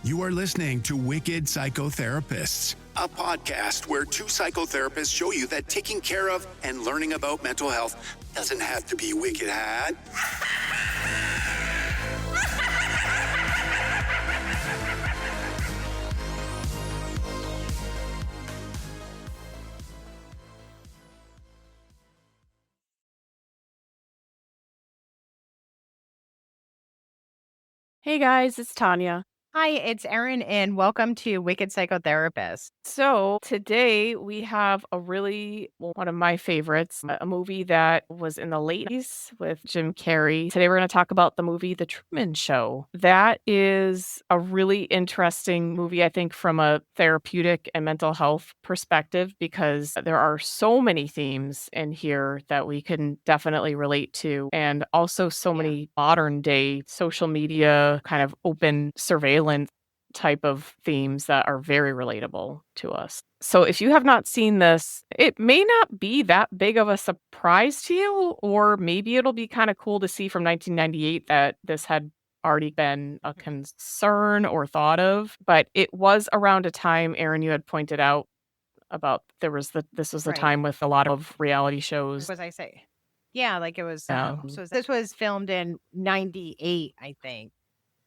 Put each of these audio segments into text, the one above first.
You are listening to Wicked Psychotherapists, a podcast where two psychotherapists show you that taking care of and learning about mental health doesn't have to be wicked hard. Hey guys, it's Tanya. Hi, it's Erin, and welcome to Wicked Psychotherapists. So today we have one of my favorites, a movie that was in the late 80s with Jim Carrey. Today we're going to talk about the movie The Truman Show. That is a really interesting movie, I think, from a therapeutic and mental health perspective, because there are so many themes in here that we can definitely relate to, and also so many modern day social media kind of open surveillance type of themes that are very relatable to us. So if you have not seen this, it may not be that big of a surprise to you, or maybe it'll be kind of cool to see from 1998 that this had already been a concern or thought of. But it was around a time, Erin, you had pointed out about this was the time with a lot of reality shows. What was I say? Yeah, like it was. Yeah. So this was filmed in 98, I think.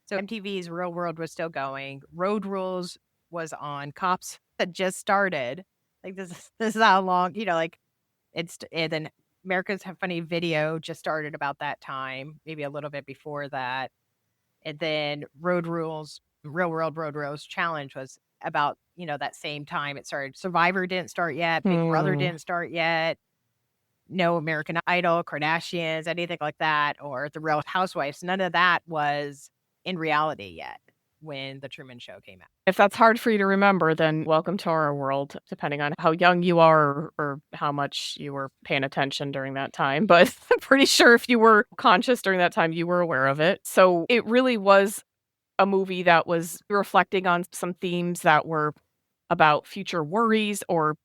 So MTV's Real World was still going. Road Rules was on. Cops had just started. Like this is how long, and then America's Funny Video just started about that time, maybe a little bit before that. And then Road Rules, Real World Road Rules Challenge was about, that same time it started. Survivor didn't start yet. Big Brother didn't start yet. No American Idol, Kardashians, anything like that, or The Real Housewives. None of that was in reality yet when The Truman Show came out. If that's hard for you to remember, then welcome to our world, depending on how young you are or how much you were paying attention during that time. But I'm pretty sure if you were conscious during that time, you were aware of it. So it really was a movie that was reflecting on some themes that were about future worries, or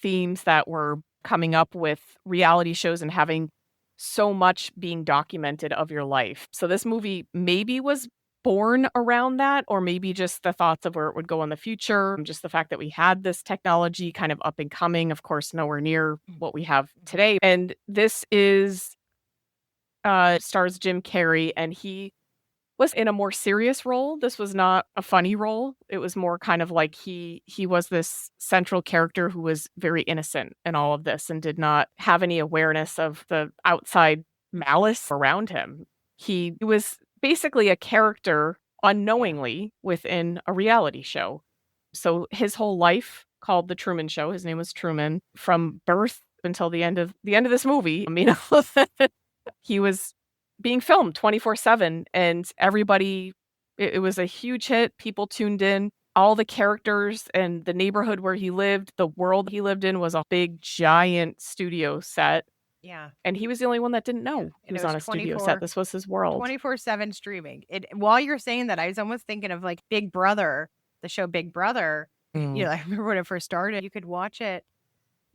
themes that were coming up with reality shows and having so much being documented of your life. So this movie maybe was born around that, or maybe just the thoughts of where it would go in the future. Just the fact that we had this technology kind of up and coming, of course, nowhere near what we have today. And this stars Jim Carrey, and he was in a more serious role. This was not a funny role. It was more kind of like he was this central character who was very innocent in all of this and did not have any awareness of the outside malice around him. He was basically a character unknowingly within a reality show. So his whole life, called The Truman Show, his name was Truman, from birth until the end of this movie. I mean, he was being filmed 24/7, and everybody, it was a huge hit. People tuned in. All the characters and the neighborhood where he lived, the world he lived in, was a big, giant studio set. Yeah. And he was the only one that didn't know he was on a studio set. This was his world. 24/7 streaming. While you're saying that, I was almost thinking of like Big Brother, the show Big Brother. I remember when it first started, you could watch it,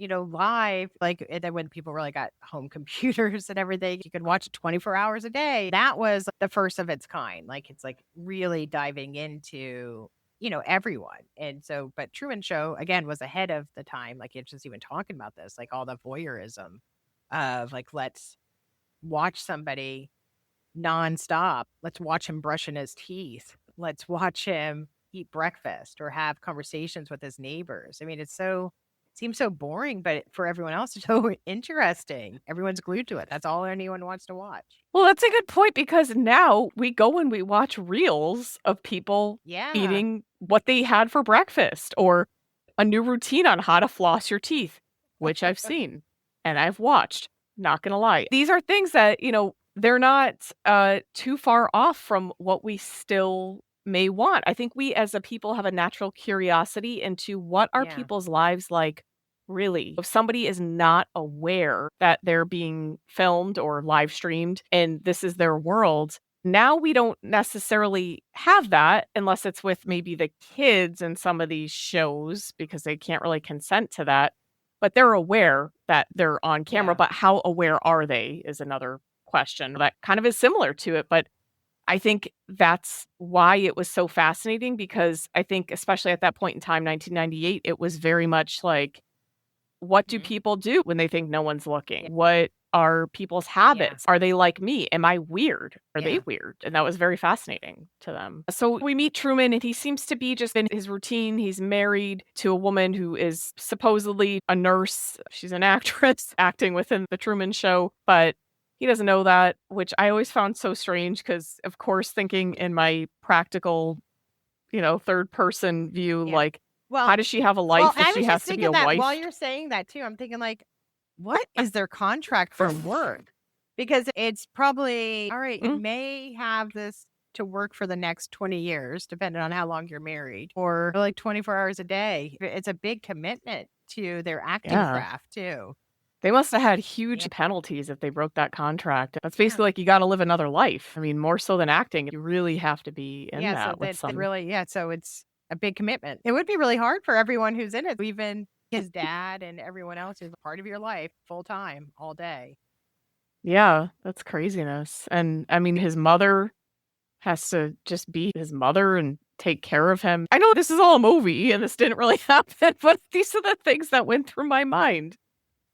live, and then when people really got home computers and everything, you could watch it 24 hours a day. That was the first of its kind. Like, it's like really diving into, everyone. And so, but Truman Show, again, was ahead of the time. Like, it's just even talking about this, like all the voyeurism of like, let's watch somebody nonstop. Let's watch him brushing his teeth. Let's watch him eat breakfast or have conversations with his neighbors. I mean, seems so boring, but for everyone else, it's so interesting. Everyone's glued to it. That's all anyone wants to watch. Well, that's a good point, because now we go and we watch reels of people eating what they had for breakfast, or a new routine on how to floss your teeth, which I've seen and I've watched. Not gonna lie. These are things that, they're not too far off from what we still may want. I think we as a people have a natural curiosity into what are people's lives like, really. If somebody is not aware that they're being filmed or live streamed and this is their world, now we don't necessarily have that unless it's with maybe the kids in some of these shows, because they can't really consent to that. But they're aware that they're on camera. But how aware are they is another question that kind of is similar to it. But I think that's why it was so fascinating, because I think especially at that point in time, 1998, it was very much like, what do people do when they think no one's looking? Yeah. What are people's habits? Are they like me? Am I weird? Are they Yeah. weird? And that was very fascinating to them. So we meet Truman, and he seems to be just in his routine. He's married to a woman who is supposedly a nurse. She's an actress acting within the Truman Show, but he doesn't know that, which I always found so strange because, of course, thinking in my practical, third person view, Yeah. like, Well, how does she have a well, life if I she was has just to be thinking a that wife? while you're saying that too, I'm thinking like, what is their contract for work? Because it's probably, all right, you Mhm. may have this to work for the next 20 years, depending on how long you're married, or like 24 hours a day. It's a big commitment to their acting Yeah. craft too. They must have had huge Yeah. penalties if they broke that contract. That's Yeah. basically like you gotta live another life. I mean, more so than acting, you really have to be in Yeah, so that with that some. really, so it's a big commitment. It would be really hard for everyone who's in it, even his dad and everyone else who's a part of your life full time, all day. Yeah, that's craziness. And I mean, his mother has to just be his mother and take care of him. I know this is all a movie and this didn't really happen, but these are the things that went through my mind.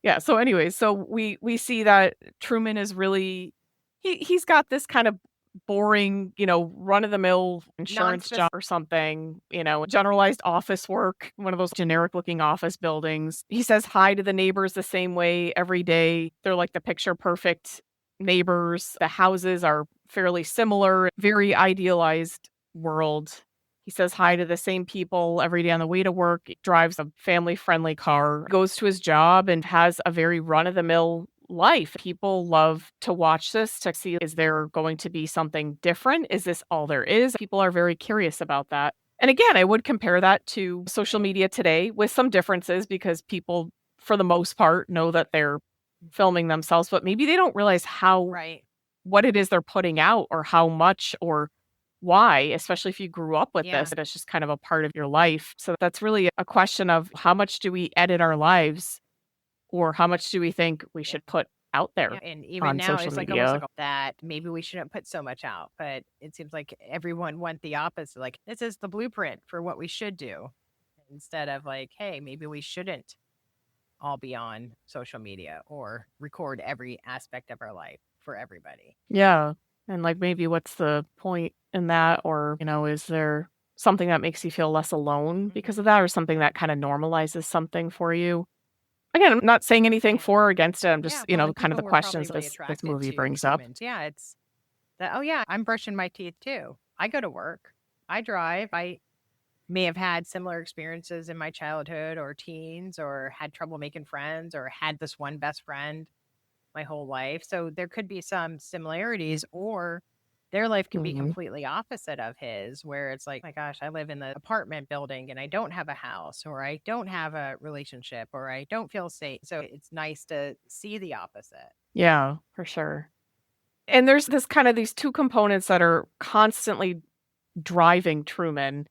Yeah, so anyways, so we see that Truman is really he's got this kind of boring, run-of-the-mill insurance Non-spec- job or something, generalized office work, one of those generic looking office buildings. He says hi to the neighbors the same way every day. They're like the picture perfect neighbors. The houses are fairly similar, very idealized world. He says hi to the same people every day on the way to work, drives a family-friendly car, goes to his job, and has a very run-of-the-mill life. People love to watch this to see, is there going to be something different? Is this all there is? People are very curious about that. And again, I would compare that to social media today with some differences, because people, for the most part, know that they're filming themselves, but maybe they don't realize Right. what it is they're putting out, or how much, or why, especially if you grew up with Yeah. this. It's just kind of a part of your life. So that's really a question of how much do we edit our lives, or how much do we think we should put out there Yeah, and even on now, social it's like media? almost like that maybe we shouldn't put so much out, but it seems like everyone wants the opposite. Like, this is the blueprint for what we should do, instead of like, hey, maybe we shouldn't all be on social media or record every aspect of our life for everybody. Yeah. And like, maybe what's the point in that? Or, is there something that makes you feel less alone because of that, or something that kind of normalizes something for you? Again, I'm not saying anything for or against it. I'm just, well, and kind of the people were probably questions really this attracted movie to brings up. Truman. Yeah, it's that, oh yeah, I'm brushing my teeth too. I go to work. I drive. I may have had similar experiences in my childhood or teens, or had trouble making friends, or had this one best friend my whole life. So there could be some similarities, or their life can be Mhm. completely opposite of his, where it's like, my gosh, I live in the apartment building and I don't have a house, or I don't have a relationship, or I don't feel safe. So it's nice to see the opposite. Yeah, for sure. And there's this kind of these two components that are constantly driving Truman.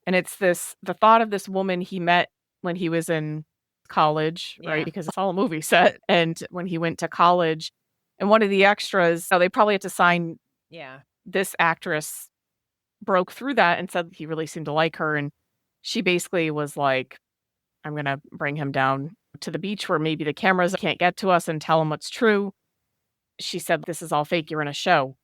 And it's the thought of this woman he met when he was in college, right? Yeah. Because it's all a movie set. And when he went to college, and one of the extras, they probably had to sign, Yeah. this actress broke through that and said he really seemed to like her. And she basically was like, I'm going to bring him down to the beach where maybe the cameras can't get to us, and tell him what's true. She said, this is all fake. You're in a show.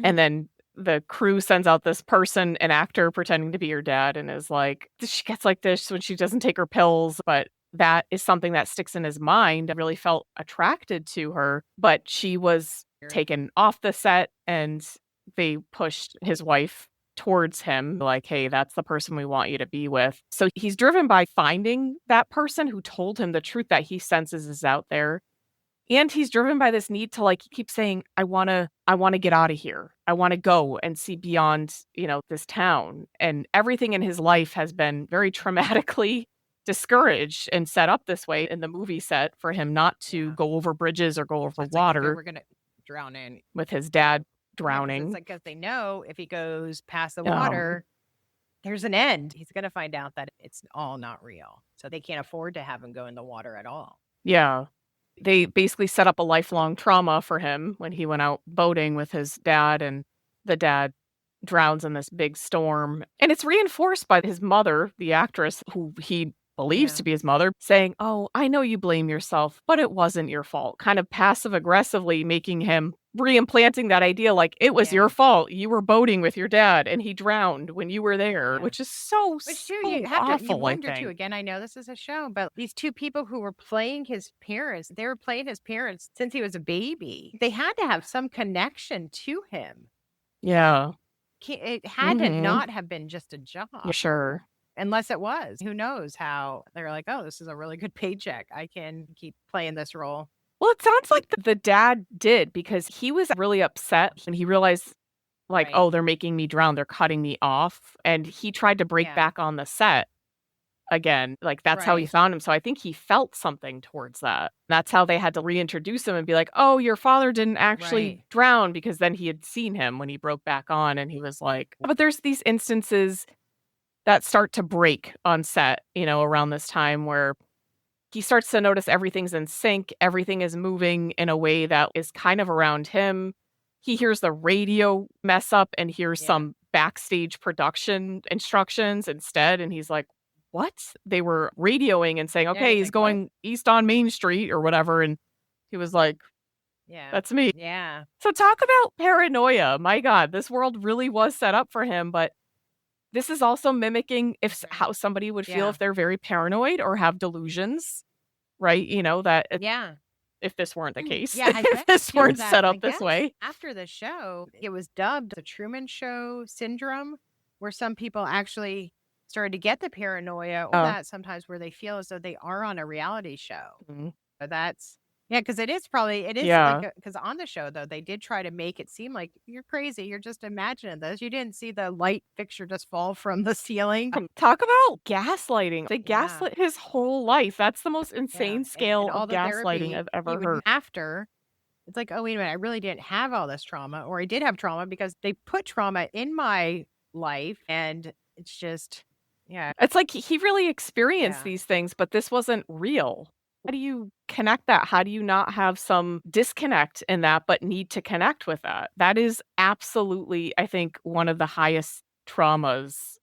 And then the crew sends out this person, an actor pretending to be your dad, and is like, she gets like this when she doesn't take her pills. But that is something that sticks in his mind. I really felt attracted to her, but she was taken off the set, and they pushed his wife towards him, like, hey, that's the person we want you to be with. So he's driven by finding that person who told him the truth that he senses is out there. And he's driven by this need to, like, he keeps saying, I want to get out of here. I want to go and see beyond, this town. And everything in his life has been very traumatically discouraged and set up this way in the movie set for him not to go over bridges or go over It's like, okay, water, we're going to drown in. with his dad Yeah, 'cause drowning. it's like, because they know if he goes past the Um, water, there's an end. He's going to find out that it's all not real. So they can't afford to have him go in the water at all. Yeah. They basically set up a lifelong trauma for him when he went out boating with his dad, and the dad drowns in this big storm. And it's reinforced by his mother, the actress, who he believes to be his mother, saying, "Oh, I know you blame yourself, but it wasn't your fault." Kind of passive aggressively making him reimplanting that idea like it was your fault. You were boating with your dad and he drowned when you were there, which is so you have to, you awful, I wonder too. think. Again, I know this is a show, but these two people who were playing his parents, they were playing his parents since he was a baby. They had to have some connection to him. Yeah. It had to not have been just a job. Sure. Unless it was. Who knows how they're like, oh, this is a really good paycheck. I can keep playing this role. Well, it sounds like the dad did, because he was really upset when he realized, like, oh, they're making me drown. They're cutting me off. And he tried to break back on the set again. Like, that's how he found him. So I think he felt something towards that. That's how they had to reintroduce him and be like, oh, your father didn't actually drown, because then he had seen him when he broke back on. And he was like, but there's these instances that start to break on set, around this time, where he starts to notice everything's in sync. Everything is moving in a way that is kind of around him. He hears the radio mess up and hears some backstage production instructions instead. And he's like, what? They were radioing and saying, okay, he's going east on Main Street or whatever. And he was like, that's me. Yeah. So talk about paranoia. My God, this world really was set up for him, but this is also mimicking how somebody would feel if they're very paranoid or have delusions, right? That if this weren't the case, if this weren't set up this way. After the show, it was dubbed the Truman Show syndrome, where some people actually started to get the paranoia or that sometimes where they feel as though they are on a reality show. So that's because it is like, because on the show, though, they did try to make it seem like you're crazy. You're just imagining this. You didn't see the light fixture just fall from the ceiling. Talk about gaslighting. They gaslit his whole life. That's the most insane scale of gaslighting I've ever heard. After, it's like, oh, wait a minute. I really didn't have all this trauma, or I did have trauma because they put trauma in my life. And it's just, It's like he really experienced these things, but this wasn't real. How do you connect that? How do you not have some disconnect in that, but need to connect with that? That is absolutely, I think, one of the highest traumas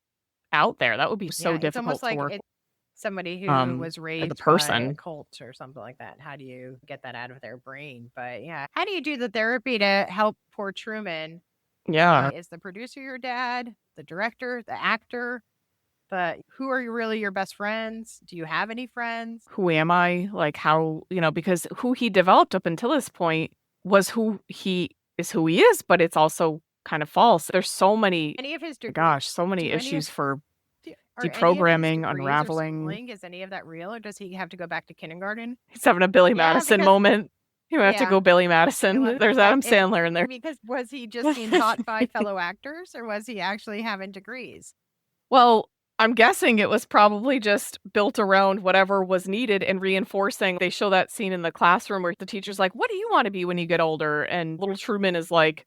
out there. That would be so difficult to work with. Somebody who was raised by a cult or something like that. How do you get that out of their brain? But how do you do the therapy to help poor Truman? Yeah. Is the producer your dad, the director, the actor? But who are really your best friends? Do you have any friends? Who am I? Like, how, because who he developed up until this point was who he is, but it's also kind of false. There's so many, so many issues for deprogramming, unraveling. Is any of that real, or does he have to go back to kindergarten? He's having a Billy Madison moment. He might have to go Billy Madison. There's Adam Sandler in there. Because was he just being taught by fellow actors, or was he actually having degrees? Well, I'm guessing it was probably just built around whatever was needed and reinforcing. They show that scene in the classroom where the teacher's like, what do you want to be when you get older? And little Truman is like,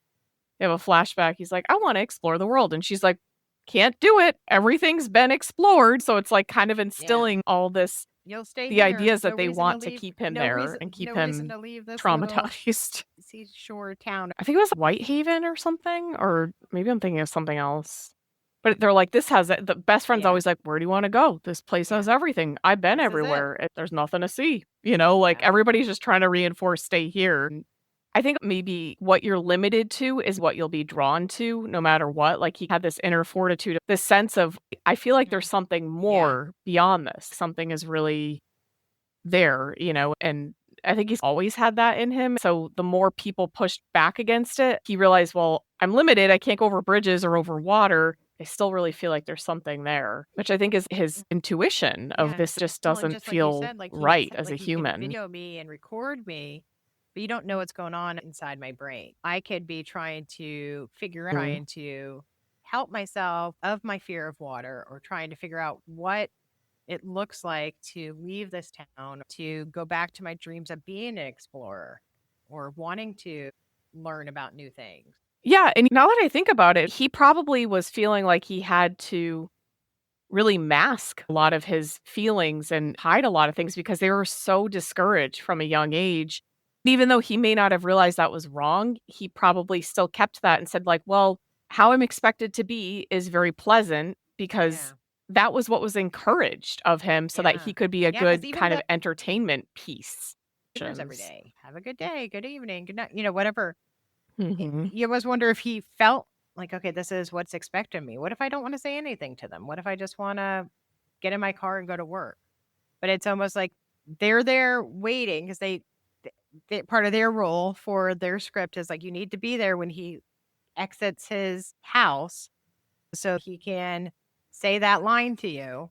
they have a flashback. He's like, I want to explore the world. And she's like, can't do it. Everything's been explored. So it's like kind of instilling all this, the ideas that they want to keep him there and keep him traumatized. Seashore town. I think it was Whitehaven or something, or maybe I'm thinking of something else. But they're like, this has the best friend's always like, where do you want to go? This place has everything. I've been everywhere. There's nothing to see. Everybody's just trying to reinforce stay here. I think maybe what you're limited to is what you'll be drawn to no matter what. Like he had this inner fortitude, this sense of, I feel like there's something more beyond this. Something is really there, and I think he's always had that in him. So the more people pushed back against it, he realized, well, I'm limited. I can't go over bridges or over water. I still really feel like there's something there, which I think is his intuition of this just doesn't feel right as a human. You can video me and record me, but you don't know what's going on inside my brain. I could be trying to figure out, trying to help myself of my fear of water, or trying to figure out what it looks like to leave this town, to go back to my dreams of being an explorer or wanting to learn about new things. Yeah, and now that I think about it, he probably was feeling like he had to really mask a lot of his feelings and hide a lot of things because they were so discouraged from a young age. Even though he may not have realized that was wrong, he probably still kept that and said like, well, how I'm expected to be is very pleasant because Yeah. that was what was encouraged of him so that Yeah. he could be a Yeah, 'cause good even kind the of entertainment piece. behaviors every day. Have a good day, good evening, good night, whatever. Mhm. You always wonder if he felt like, okay, this is what's expected of me. What if I don't want to say anything to them? What if I just want to get in my car and go to work? But it's almost like they're there waiting because part of their role for their script is like, you need to be there when he exits his house so he can say that line to you.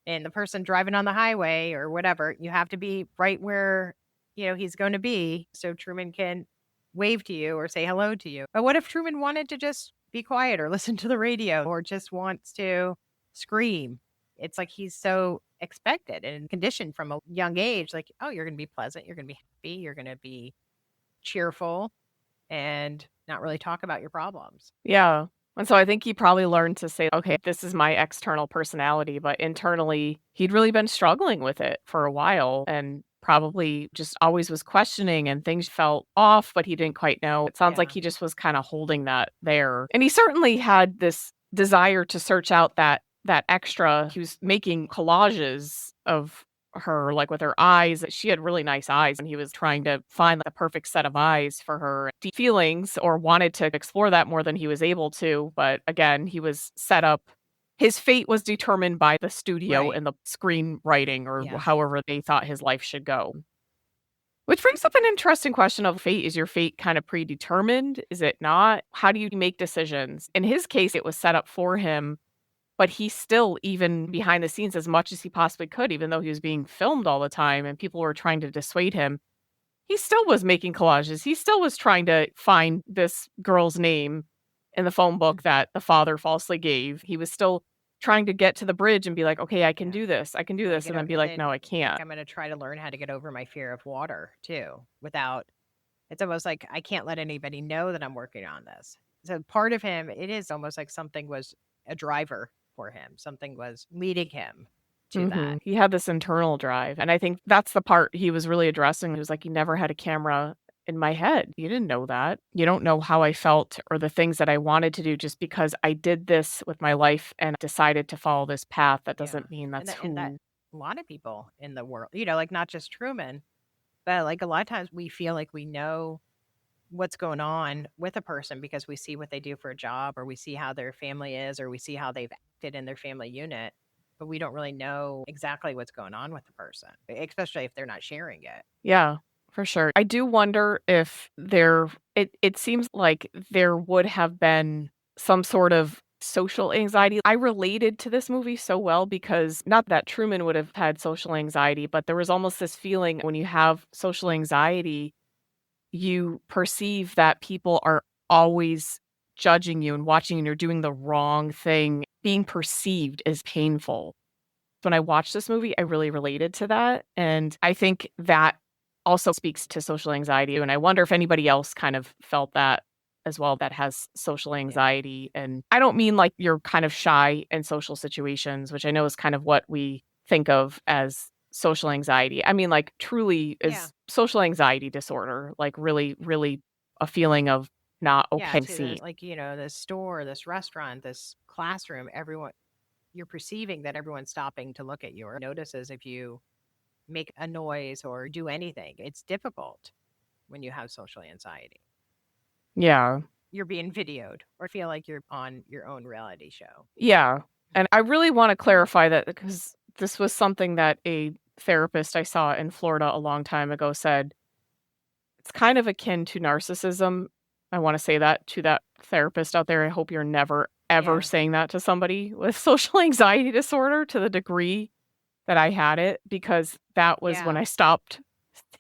And the person driving on the highway or whatever, you have to be right where, he's going to be so Truman can wave to you or say hello to you. But what if Truman wanted to just be quiet or listen to the radio or just wants to scream? It's like he's so expected and conditioned from a young age, like, oh, you're going to be pleasant, you're going to be happy, you're going to be cheerful and not really talk about your problems. Yeah. And so I think he probably learned to say, okay, this is my external personality, but internally, he'd really been struggling with it for a while and probably just always was questioning and things felt off, but he didn't quite know. It sounds like Yeah. he just was kind of holding that there. And he certainly had this desire to search out that extra. He was making collages of her, like with her eyes. She had really nice eyes, and he was trying to find the perfect set of eyes for her deep feelings or wanted to explore that more than he was able to. But again, he was set up. His fate was determined by the studio Right. and the screenwriting or Yeah. however they thought his life should go. Which brings up an interesting question of fate. Is your fate kind of predetermined? Is it not? How do you make decisions? In his case, it was set up for him, but he still, even behind the scenes, as much as he possibly could, even though he was being filmed all the time and people were trying to dissuade him, he still was making collages. He still was trying to find this girl's name in the phone book that the father falsely gave. He was still trying to get to the bridge and be like, okay, I can Yeah. do this. I can do Gotta this. get And then over, be and like, then no, I can't. I'm gonna try to learn how to get over my fear of water too, without it's almost like I can't let anybody know that I'm working on this. So part of him, it is almost like something was a driver for him. Something was leading him to that. He had this internal drive. And I think that's the part he was really addressing. He was like, he never had a camera in my head. You didn't know that. You don't know how I felt or the things that I wanted to do just because I did this with my life and decided to follow this path. That Yeah. doesn't mean And that's that who. a lot of people in the world, like not just Truman, but like a lot of times we feel like we know what's going on with a person because we see what they do for a job or we see how their family is or we see how they've acted in their family unit, but we don't really know exactly what's going on with the person, especially if they're not sharing it. Yeah, for sure. I do wonder if it seems like there would have been some sort of social anxiety. I related to this movie so well because not that Truman would have had social anxiety, but there was almost this feeling when you have social anxiety, you perceive that people are always judging you and watching you and you're doing the wrong thing. Being perceived is painful. When I watched this movie, I really related to that, and I think that also speaks to social anxiety, and I wonder if anybody else kind of felt that as well that has social Yeah. anxiety, and I don't mean like you're kind of shy in social situations, which I know is kind of what we think of as social anxiety. I mean, like, truly Yeah. is social anxiety disorder, like, really, really a feeling of not Yeah. okay To seen. this, like, this store, this restaurant, this classroom, everyone, you're perceiving that everyone's stopping to look at you or notices if you make a noise or do anything. It's difficult when you have social anxiety. Yeah. You're being videoed or feel like you're on your own reality show. Yeah, and I really wanna clarify that because this was something that a therapist I saw in Florida a long time ago said, "It's kind of akin to narcissism." I wanna say that to that therapist out there. I hope you're never, ever Yeah. saying that to somebody with social anxiety disorder to the degree that I had it, because that was when Yeah. I stopped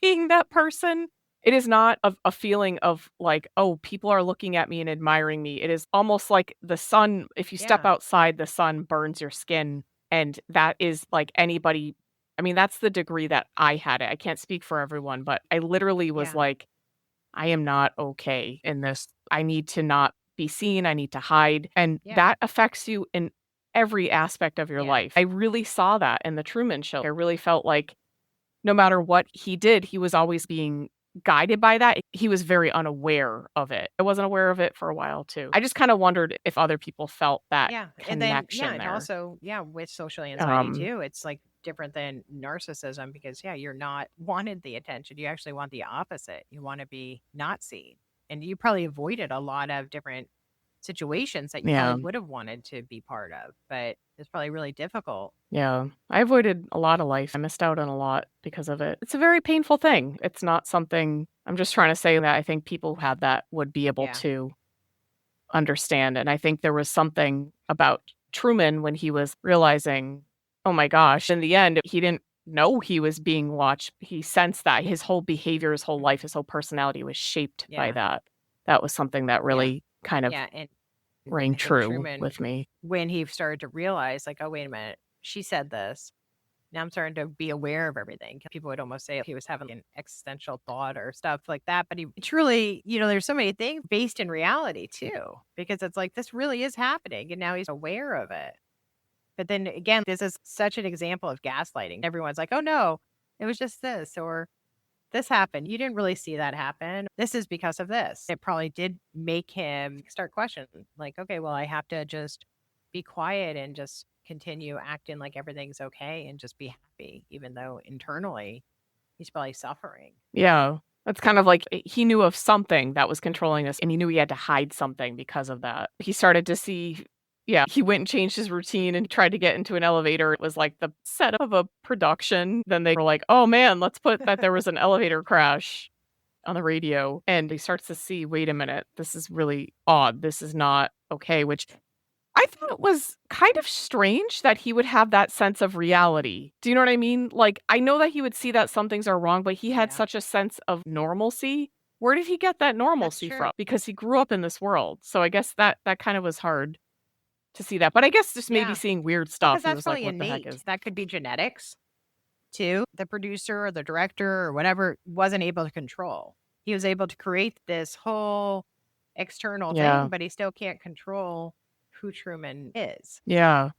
seeing that person. It is not a feeling of like, "Oh, people are looking at me and admiring me." It is almost like the sun if you step Yeah. outside, the sun burns your skin, and that is like anybody I mean, that's the degree that I had it. I can't speak for everyone, but I literally was Yeah. like, "I am not okay in this. I need to not be seen. I need to hide." And Yeah. that affects you in every aspect of your Yeah. life. I really saw that in the Truman Show. I really felt like no matter what he did, he was always being guided by that. He was very unaware of it. I wasn't aware of it for a while too. I just kind of wondered if other people felt that Yeah. And then, connection and there. also, with social anxiety Um, too, it's like different than narcissism because, you're not wanted the attention. You actually want the opposite. You want to be not seen. And you probably avoided a lot of different situations that you yeah. probably would have wanted to be part of, but it's probably really difficult. Yeah. I avoided a lot of life. I missed out on a lot because of it. It's a very painful thing. It's not something I'm just trying to say that I think people who have that would be able Yeah. to understand. And I think there was something about Truman when he was realizing, oh my gosh, in the end, he didn't know he was being watched. He sensed that his whole behavior, his whole life, his whole personality was shaped by Yeah. that. That was something that Yeah. really kind of Yeah. And rang I think true Truman, with me. when he started to realize, like, oh, wait a minute, she said this. Now I'm starting to be aware of everything. People would almost say he was having an existential thought or stuff like that. But he truly, there's so many things based in reality too, because it's like, this really is happening. And now he's aware of it. But then again, this is such an example of gaslighting. Everyone's like, oh no, it was just this, or this happened. You didn't really see that happen. This is because of this. It probably did make him start questioning, like, okay, well, I have to just be quiet and just continue acting like everything's okay and just be happy, even though internally he's probably suffering. Yeah. That's kind of like he knew of something that was controlling us and he knew he had to hide something because of that. He started to see, he went and changed his routine and tried to get into an elevator. It was like the setup of a production. Then they were like, oh man, let's put that there was an elevator crash on the radio. And he starts to see, wait a minute, this is really odd. This is not okay, which I thought it was kind of strange that he would have that sense of reality. Do you know what I mean? Like, I know that he would see that some things are wrong, but he had Yeah. such a sense of normalcy. Where did he get that normalcy true. from? Because he grew up in this world. So I guess that kind of was hard to see that. But I guess just maybe Yeah. seeing weird stuff. Because He that's was like, probably what the heck innate. is That could be genetics too. The producer or the director or whatever wasn't able to control. He was able to create this whole external Yeah. thing, but he still can't control who Truman is. Yeah.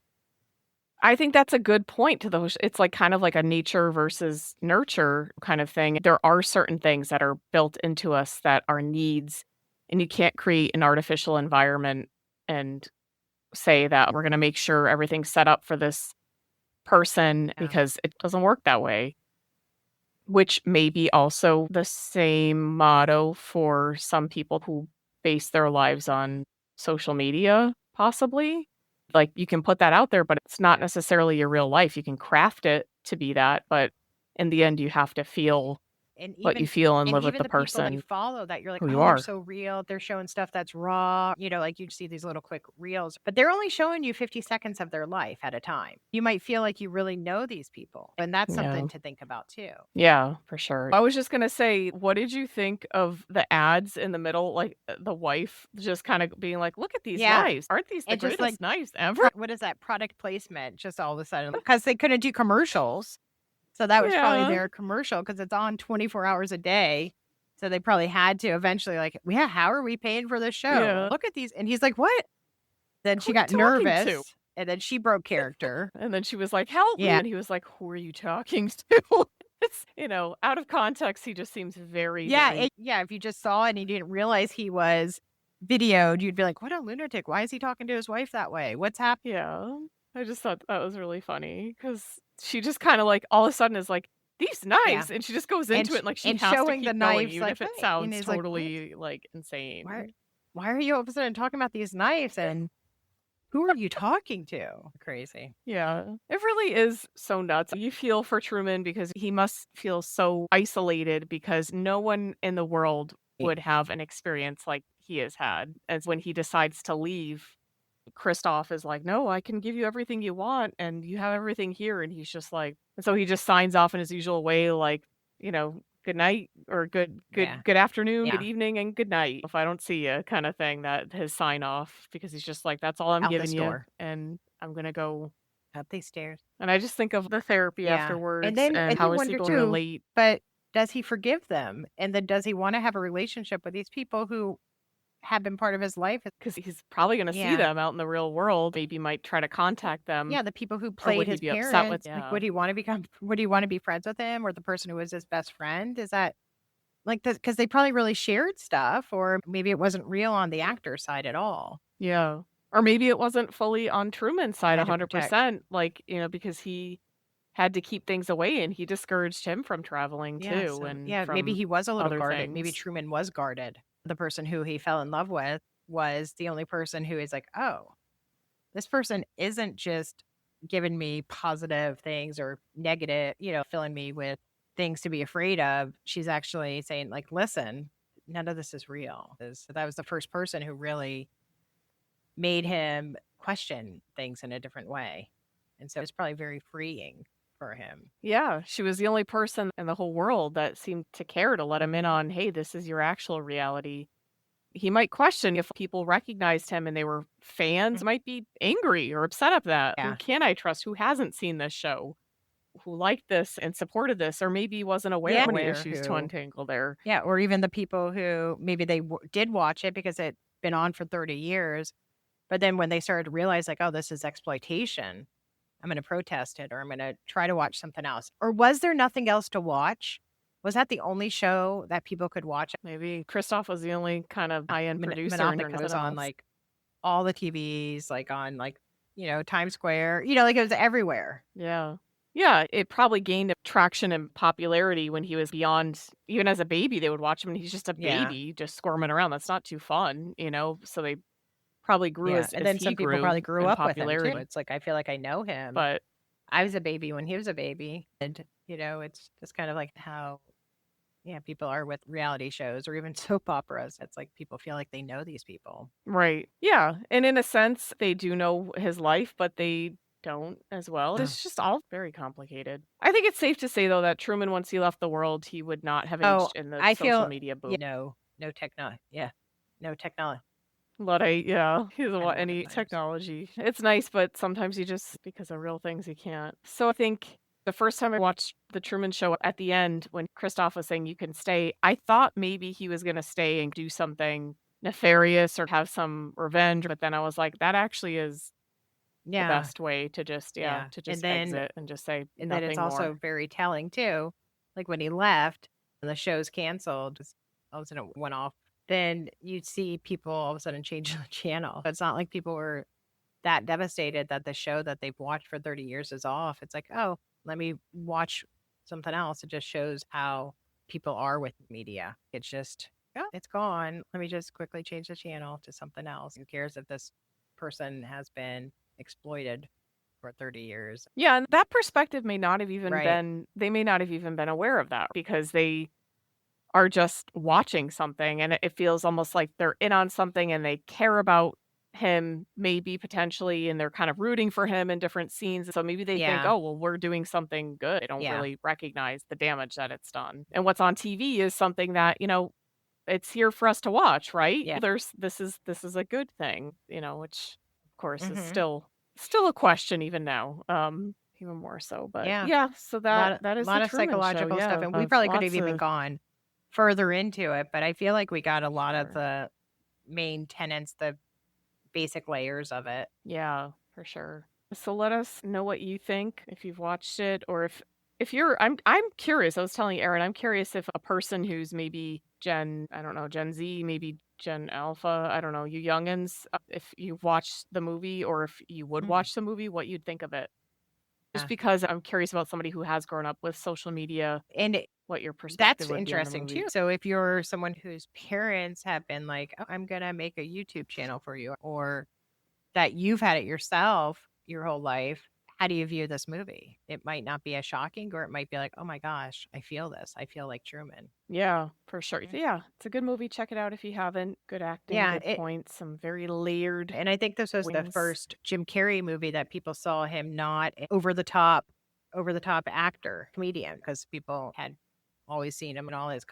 I think that's a good point to those. It's like kind of like a nature versus nurture kind of thing. There are certain things that are built into us that are needs, and you can't create an artificial environment and say that we're going to make sure everything's set up for this person Yeah. because it doesn't work that way. Which may be also the same motto for some people who base their lives on social media, possibly. Like you can put that out there, but it's not necessarily your real life. You can craft it to be that, but in the end, you have to feel And what you even feel and live with even the the people that you person follow that you're like, who you oh, they're are. so real. They're showing stuff that's raw. Like you see these little quick reels, but they're only showing you 50 seconds of their life at a time. You might feel like you really know these people. And that's something to think about too. Yeah, for sure. I was just going to say, what did you think of the ads in the middle? Like the wife just kind of being like, look at these knives. Aren't these the And just greatest like knives ever? what is that product placement? Just all of a sudden, because they couldn't do commercials. So that was probably their commercial because it's on 24 hours a day. So they probably had to eventually like, how are we paying for this show? Yeah. Look at these. And he's like, what? Then she Who are got you talking nervous to? and then she broke character. And then she was like, help me. Yeah. And he was like, who are you talking to? It's, out of context, he just seems very, very... If you just saw it and you didn't realize he was videoed, you'd be like, what a lunatic. Why is he talking to his wife that way? What's happening? Yeah. I just thought that was really funny because she just kind of like all of a sudden is like, these knives. And she just goes into it and like she and has showing to the keep going, knives, even like, if it "Wait," and sounds he's like, totally like insane. Why are you all of a sudden talking about these knives? And who are you talking to? Crazy. Yeah, it really is so nuts. You feel for Truman because he must feel so isolated because no one in the world would have an experience like he has had. As when he decides to leave, Kristoff is like, no, I can give you everything you want and you have everything here. And he's just like, and so he just signs off in his usual way, like, good night or good afternoon, good evening, and good night. If I don't see you, kind of thing, that his sign off, because he's just like, that's all I'm Out the giving you. store. And I'm going to go Up these stairs. And I just think of the therapy afterwards and how is he going to relate. But does he forgive them? And then does he want to have a relationship with these people who have been part of his life? Because he's probably going to see them out in the real world. Maybe might try to contact them. Yeah, the people who played his parents. Like, would he want to be friends with him, or the person who was his best friend? Is that like this, because they probably really shared stuff, or maybe it wasn't real on the actor side at all. Yeah. Or maybe it wasn't fully on Truman's side Had to protect. 100%, like, because he had to keep things away and he discouraged him from traveling Yeah. too So and yeah, maybe from he was a little other guarded. Maybe things. Truman was guarded. The person who he fell in love with was the only person who is like, oh, this person isn't just giving me positive things or negative, filling me with things to be afraid of. She's actually saying, like, listen, none of this is real. That was the first person who really made him question things in a different way. And so it's probably very freeing for him. Yeah, she was the only person in the whole world that seemed to care to let him in on, hey, this is your actual reality. He might question if people recognized him and they were fans, might be angry or upset at that. Who Yeah. can I trust? Who hasn't seen this show? Who liked this and supported this, or maybe wasn't aware Yeah. of any Aware issues to who- untangle there. Yeah. Or even the people who maybe they did watch it because it'd been on for 30 years. But then when they started to realize, like, oh, this is exploitation, I'm going to protest it, or I'm going to try to watch something else. Or was there nothing else to watch? Was that the only show that people could watch? Maybe Christoph was the only kind of high-end producer. Monopoly was on like all the TVs, like on like, Times Square, like it was everywhere. Yeah. Yeah, it probably gained traction and popularity when he was beyond, even as a baby, they would watch him and he's just a Yeah. baby just squirming around. That's not too fun, so they probably grew Yeah. And then some people probably grew in up with him popularity. too. It's like, I feel like I know him. But I was a baby when he was a baby. And, it's just kind of like how, people are with reality shows or even soap operas. It's like people feel like they know these people. right. Yeah. And in a sense, they do know his life, but they don't as well. Oh. It's just all very complicated. I think it's safe to say, though, that Truman, once he left the world, he would not have Oh, aged in the I social feel, media boom. no technology. Yeah. No technology. Yeah, he doesn't want love any it nice. technology. It's nice, but sometimes you just, because of real things, you can't. So I think the first time I watched The Truman Show, at the end, when Christoph was saying you can stay, I thought maybe he was going to stay and do something nefarious or have some revenge. But then I was like, that actually is the Yeah. best way to just, Yeah. to just And then- exit and just say And then nothing it's also more. very telling too. Like when he left and the show's canceled, just all of a sudden it went off. Then you'd see people all of a sudden change the channel. It's not like people were that devastated that the show that they've watched for 30 years is off. It's like, oh, let me watch something else. It just shows how people are with media. It's just, oh, it's gone. Let me just quickly change the channel to something else. Who cares if this person has been exploited for 30 years? Yeah, and that perspective may not have even Right. been, they may not have even been aware of that because they are just watching something and it feels almost like they're in on something and they care about him maybe potentially and they're kind of rooting for him in different scenes. So maybe they think, Yeah. oh, well, we're doing something good. They don't Yeah. really recognize the damage that it's done. And what's on TV is something that, it's here for us to watch, right? Yeah. This is a good thing, which of course is Mhm. still a question even now. Even more so. But Yeah. yeah, so that is a the lot of Truman Show, psychological stuff, yeah, and we of probably could lots have even of- gone further into it, but I feel like we got a lot of Sure. the main tenets, the basic layers of it. Yeah, for sure. So let us know what you think if you've watched it or if you're I'm curious. I was telling Erin, I'm curious if a person who's maybe Gen Z, maybe Gen Alpha, I don't know, you youngins, if you've watched the movie or if you would Mhm. watch the movie, what you'd think of it. Just Yeah. because I'm curious about somebody who has grown up with social media, And what your perspective that's would be on the interesting movie. too. So if you're someone whose parents have been like, oh, I'm going to make a YouTube channel for you, or that you've had it yourself your whole life, how do you view this movie? It might not be as shocking, or it might be like, oh my gosh, I feel this. I feel like Truman. Yeah, for sure. Mhm. Yeah, it's a good movie. Check it out if you haven't. Good acting, Yeah, good points, some very layered. And I think this was the wings. first Jim Carrey movie that people saw him not over the top actor, comedian, because people had always seen him in all his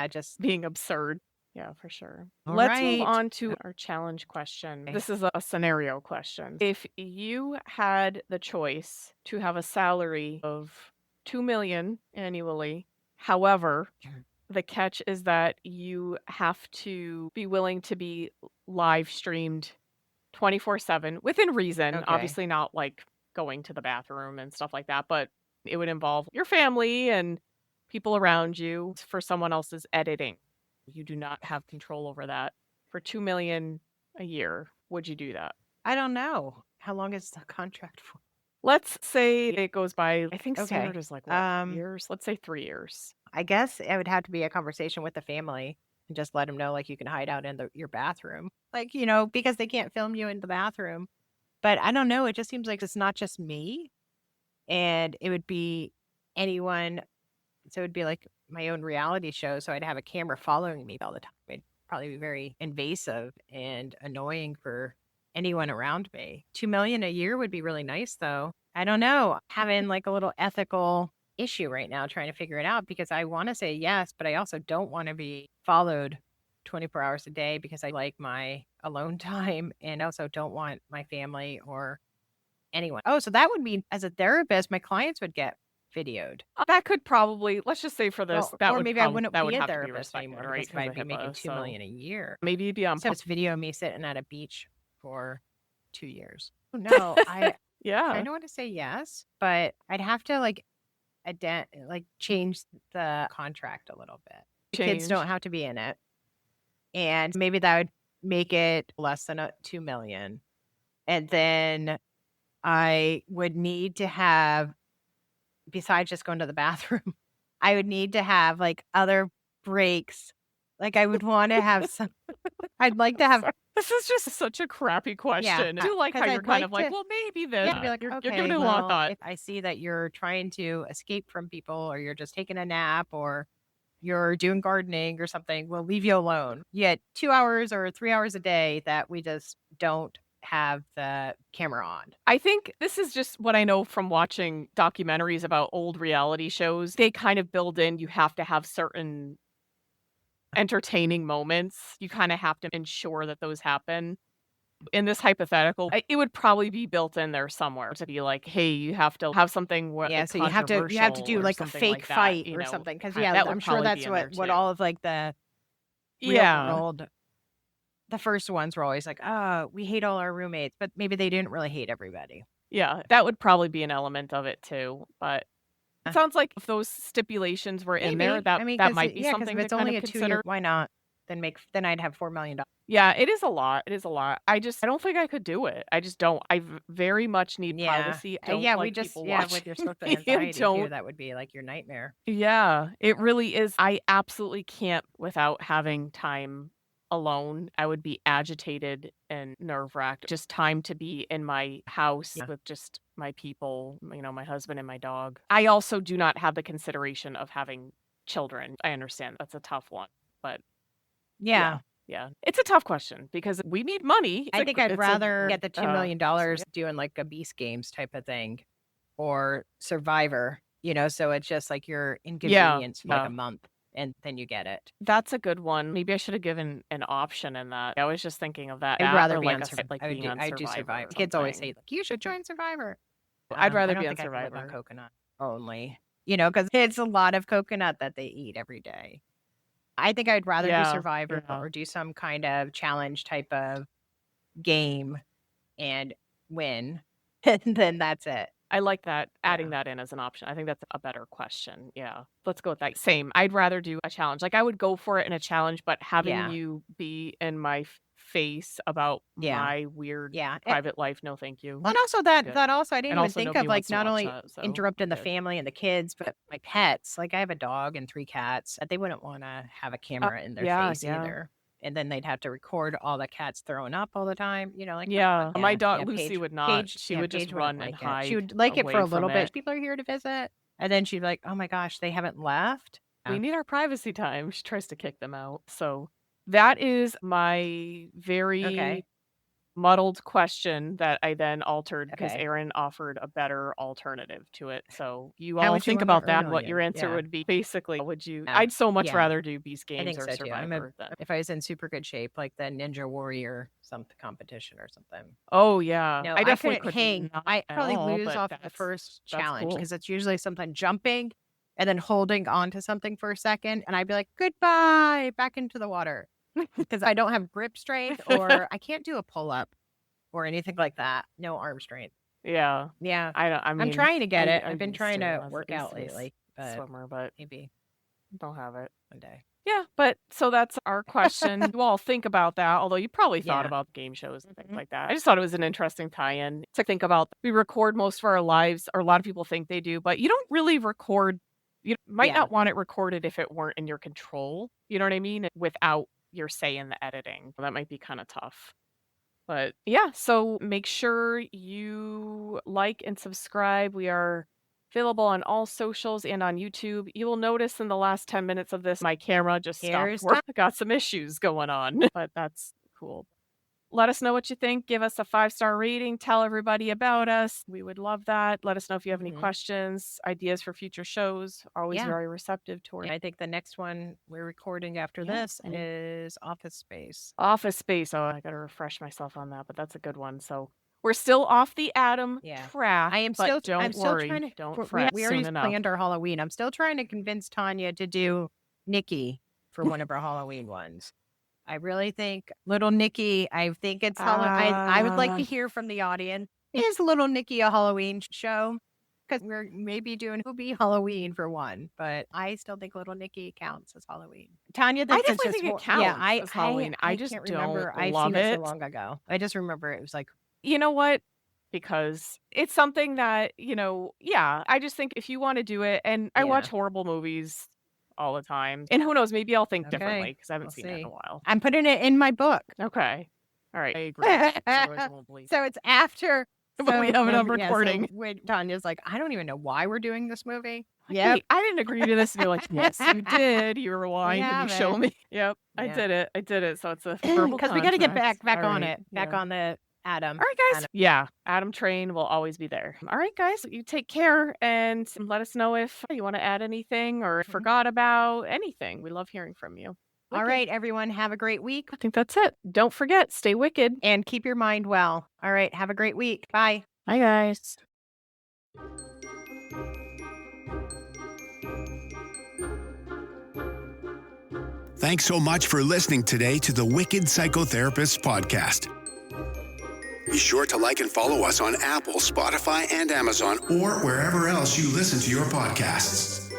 just Being absurd. Yeah, for sure. All Let's move right. on to our challenge question. Okay. This is a scenario question. If you had the choice to have a salary of $2 million annually, however, the catch is that you have to be willing to be live streamed 24/7 within reason. Okay. Obviously not like going to the bathroom and stuff like that, but it would involve your family and people around you for someone else's editing. You do not have control over that. For $2 million a year, would you do that? I don't know. How long is the contract for? Let's say it goes by, I think Okay. standard is like what, years? Let's say 3 years. I guess it would have to be a conversation with the family and just let them know, like, you can hide out in your bathroom. Like, because they can't film you in the bathroom. But I don't know. It just seems like it's not just me. And it would be anyone. So it would be like my own reality show. So I'd have a camera following me all the time. It'd probably be very invasive and annoying for anyone around me. $2 million a year would be really nice, though. I don't know. Having like a little ethical issue right now, trying to figure it out, because I want to say yes, but I also don't want to be followed 24 hours a day because I like my alone time and also don't want my family or anyone. Oh, so that would mean as a therapist, my clients would get videoed. That could probably, let's just say for this, Well, that or would maybe I wouldn't that be would a have to be therapist respected, anymore, right? because if I'd be Because of making HIPAA, $2 million a year. maybe you'd be on. So it's video me sitting at a beach for 2 years. Oh, no, I Yeah. kind of want to say yes, but I'd have to like change the contract a little bit. The kids Change. don't have to be in it, and maybe that would make it less than $2 million. And then I would need to have, besides just going to the bathroom, I would need to have like other breaks. Like I would want to have some. I'd like to have. This is just such a crappy question. I do like how 'cause you're I'd kind of like like, to- well, maybe this. Yeah, be like, you're okay, giving it a lot of well, thought. if I see that you're trying to escape from people, or you're just taking a nap, or you're doing gardening or something, we'll leave you alone. Yet 2 hours or 3 hours a day that we just don't have the camera on. I think this is just what I know from watching documentaries about old reality shows. They kind of build in, you have to have certain entertaining moments. You kind of have to ensure that those happen. In this hypothetical, it would probably be built in there somewhere to be like, hey, you have to have something Yeah, so you have to do or like a something fake like that, fight you or know, something, because kind of- that would I'm sure probably that's be in there what too. all of like the real Yeah. world. The first ones were always like, oh, we hate all our roommates, but maybe they didn't really hate everybody. Yeah, that would probably be an element of it too. But it sounds like if those stipulations were in there, Maybe. that I mean, that 'cause might be yeah, 'cause something if it's to kind only of a 2 consider. year, why not? Then I'd have $4 million. Yeah, it is a lot. It is a lot. I don't think I could do it. I just don't. very much need Yeah. privacy. I don't Yeah, we like just, people yeah, watching with your social me, and anxiety too, don't. that would be like your nightmare. Yeah, it really is. I absolutely can't without having time alone. I would be agitated and nerve-wracked. Just time to be in my house with just my people, my husband and my dog. I also do not have the consideration of having children. I understand that's a tough one, but Yeah. yeah. It's a tough question because we need money. I think I'd it's rather get the $2 million yeah. doing like a Beast Games type of thing, or Survivor, so it's just like you're inconvenienced for like yeah. a month and then you get it. That's a good one. Maybe I should have given an option in that. I was just thinking of that. I'd rather be like on a, Survivor. like I would being do, on I'd do Survivor. Survivor. or Kids always something. say, like, you should join Survivor. I'd rather I don't be on think I could live on Survivor. coconut only, because it's a lot of coconut that they eat every day. I think I'd rather do Survivor or do some kind of challenge type of game and win, and then that's it. I like that, adding that in as an option. I think that's a better question. Yeah. Let's go with that. Same. I'd rather do a challenge. Like I would go for it in a challenge, but having you be in my face about my weird private life, no thank you. And also that also I didn't And even also think nobody of like wants to not watch only that, so interrupting the good. family and the kids, but my pets. Like I have a dog and 3 cats. They wouldn't want to have a camera in their face either. And then they'd have to record all the cats throwing up all the time. Like my dog Lucy Paige, would not. She would just Paige run wouldn't and like hide. it. She would like it for away a little from bit. it. People are here to visit, and then she'd be like, "Oh my gosh, they haven't left." We need our privacy time. She tries to kick them out. So that is my very muddled question that I then altered because Erin offered a better alternative to it. So you all think about that, what your answer would be. Basically, would you? I'd so much rather do Beast Games I think or so Survivor. too. If I was in super good shape, like the Ninja Warrior competition or something. Oh yeah, No, I definitely couldn't hang. I probably lose off the first challenge because it's usually something jumping and then holding on to something for a second, and I'd be like, goodbye, back into the water, because I don't have grip strength, or I can't do a pull up or anything like that. No arm strength. Yeah. Yeah. I'm trying to get it. I've been used trying to I work used out to be a lately, but swimmer, but maybe Don't have it. one day. Yeah, but so that's our question. You all think about that, although you probably thought Yeah. about game shows and things Mhm. like that. I just thought it was an interesting tie-in to think about. We record most of our lives, or a lot of people think they do, but you don't really record. You might Yeah. not want it recorded if it weren't in your control. You know what I mean? Without your say in the editing. That might be kind of tough. But yeah, so make sure you like and subscribe. We are available on all socials and on YouTube. You will notice in the last 10 minutes of this, my camera just stopped Here's working. Got some issues going on, but that's cool. Let us know what you think. Give us a 5-star rating. Tell everybody about us. We would love that. Let us know if you have any Mhm. questions, ideas for future shows. Always Yeah. very receptive toward I think the next one we're recording after Yeah, this I mean- is Office Space. Office Space. Oh, I got to refresh myself on that, but that's a good one. So we're still off the Adam Yeah. track. I am but still. Don't I'm still worry. trying to. Don't we fret. already soon enough. planned our Halloween. I'm still trying to convince Tanya to do Nicky for one of our Halloween ones. I really think little Nicky. I think it's Halloween. I would like to hear from the audience. Is little Nicky a Halloween show? Because we're maybe doing who be Halloween for one, but I still think little Nicky counts as Halloween. Tanya, I thinks it's definitely just think it hor- counts Yeah, I as Halloween. I just can't remember. don't I've love seen it so it. long ago. I just remember it was like You know what? Because it's something that, yeah, I just think if you want to do it, and I watch Yeah. horrible movies all the time. And who knows, maybe I'll think differently Okay, because I haven't we'll seen it in see. a while. I'm putting it in my book. Okay. All right. I agree. Otherwise I won't believe. So it's after. But we have it on recording. So when Tanya's like, I don't even know why we're doing this movie. Yeah, Yep. I didn't agree to this. And you're like, yes, you did. You rewind and you show have me. Yep, I Yeah. did it. I did it. So it's a verbal Because we got to get contract. back All on right, it. Back yeah. on the Adam. All right, guys. Adam. Yeah, Adam Train will always be there. All right, guys. You take care and let us know if you want to add anything or forgot about anything. We love hearing from you. All Wicked. right, everyone. Have a great week I think that's it. Don't forget, stay wicked. and keep your mind well. All right. Have a great week. Bye. Bye, guys. Thanks so much for listening today to the Wicked Psychotherapists podcast. Be sure to like and follow us on Apple, Spotify, and Amazon, or wherever else you listen to your podcasts.